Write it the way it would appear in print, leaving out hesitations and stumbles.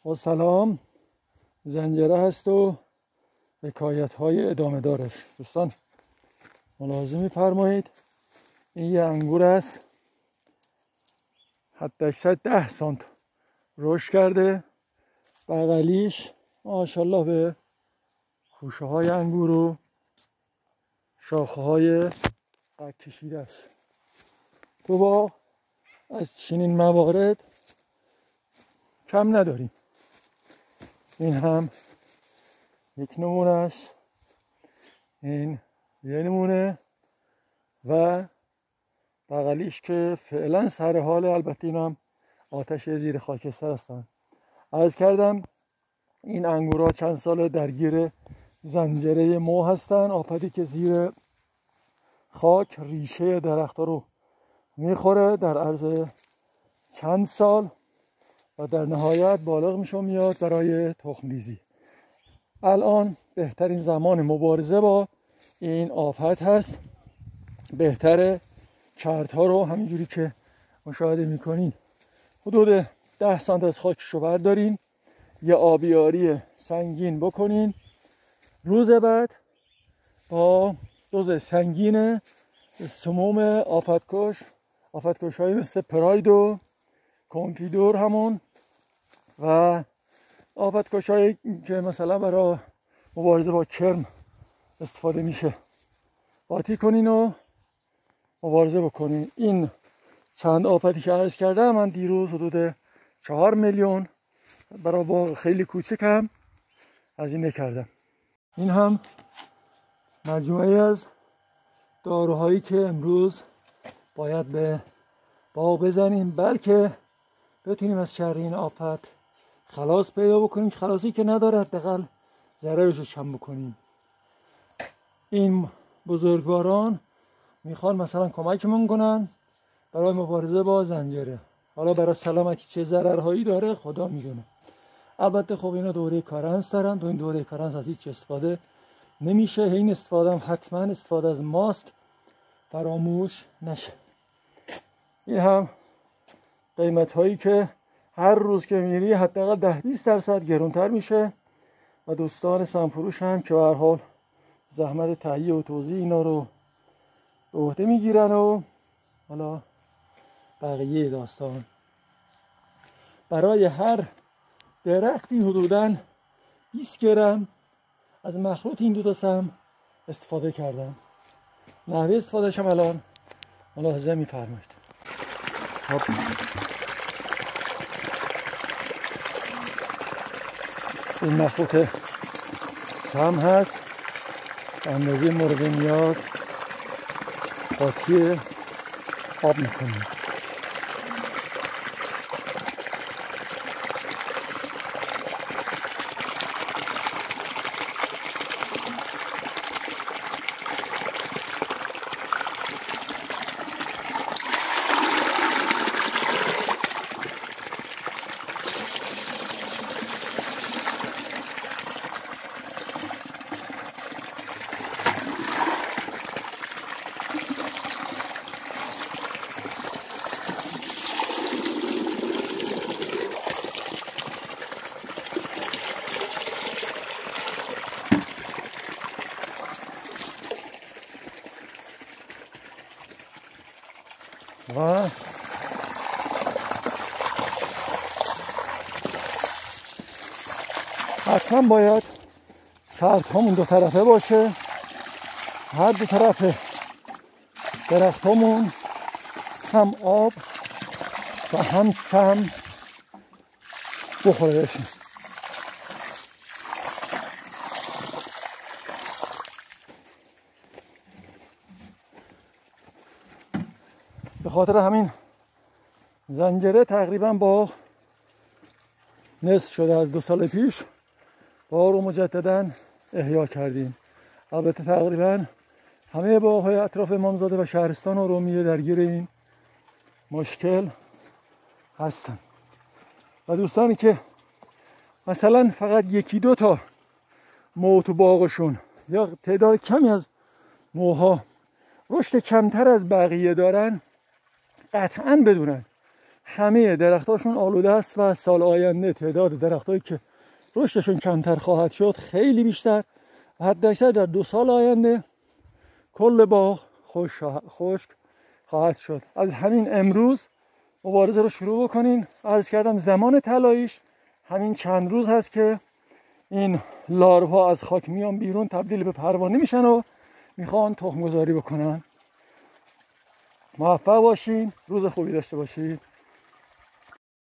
با سلام. زنجره هست و حکایت های ادامه دارش. دوستان ملاحظه می‌فرمایید این یه انگور است حتی اکثر 10 سانت رشد کرده. بغلیش ماشاءالله به خوشه های انگور و شاخه های قد کشیدهش. تو با از چنین موارد کم نداریم. این هم یک نمونهش، این یه نمونه و بغلیش که فعلا سر حال، البته اینا هم آتش زیر خاکستر هستن. عرض کردم این انگورا چند سال درگیر زنجره مو هستن، آفتی که زیر خاک ریشه درختها رو میخوره در عرض چند سال و در نهایت بالغ میشه میاد برای تخم ریزی. الان بهترین زمان مبارزه با این آفت هست. بهتره کردها رو همینجوری که مشاهده میکنین حدود 10 سانت از خاکش رو بردارین، یه آبیاری سنگین بکنین. روز بعد با دوز سنگین سموم آفتکش های مثل پراید و کانفیدور همون و آفتکش هایی که مثلا برای مبارزه با کرم استفاده میشه قاطی کنین و مبارزه بکنین. این چند آفتی که عرض کردم من دیروز حدود 4 میلیون برای باغ خیلی کوچکم هزینه کردم. این هم مجموعه از داروهایی که امروز باید به باغ بزنیم بلکه بتونیم از شر این آفت خلاص پیدا بکنیم. خلاصی که نداره حداقل ضررش رو کم بکنیم. این بزرگواران میخوان مثلا کمکمون کنن برای مبارزه با زنجره. حالا برای سلامتی چه ضررهایی داره خدا میدونه. البته خب اینا دوره کارنس دارن، تو این دوره کارنس از هیچ استفاده نمیشه. این استفاده هم حتما استفاده از ماسک فراموش نشه. این هم قیمت هایی که هر روز که میری حداقل 10-20% گرونتر میشه و دوستان سمفروش هم که به هر حال زحمت تهیه و توزیع اینا رو به عهده میگیرن و حالا بقیه داستان. برای هر درختی حدوداً 20 گرم از مخلوط این دو تا سم استفاده کردم. نحوه استفادهش هم الان ملاحظه میفرمایید. این مخلوط سم هست به اندازه مورد نیاز قاطی آب میکنیم. و حتما باید کرد همون دو طرفه باشه. هر دو طرف درخت همون هم آب و هم سم بخوره بشن. به خاطر همین زنجره تقریبا با نصف شده. از 2 سال پیش باغ رو مجددا احیا کردیم. البته تقریبا همه باغ‌های اطراف امامزاده و شهرستان و ارومیه درگیر این مشکل هستن و دوستانی که مثلا فقط 1-2 تا مو تو باغشون یا تعداد کمی از موها رشد کمتر از بقیه دارن قطعاً بدونن همه درختاشون آلوده است و سال آینده تعداد درختایی که رشدشون کمتر خواهد شد خیلی بیشتر، حداکثر در 2 سال آینده کل باغ خشک خواهد شد. از همین امروز مبارزه رو شروع بکنین. عرض کردم زمان طلاییش همین چند روز هست که این لاروها از خاک میان بیرون، تبدیل به پروانه میشن و میخوان تخم گذاری بکنن. موفق باشین، روز خوبی داشته باشید.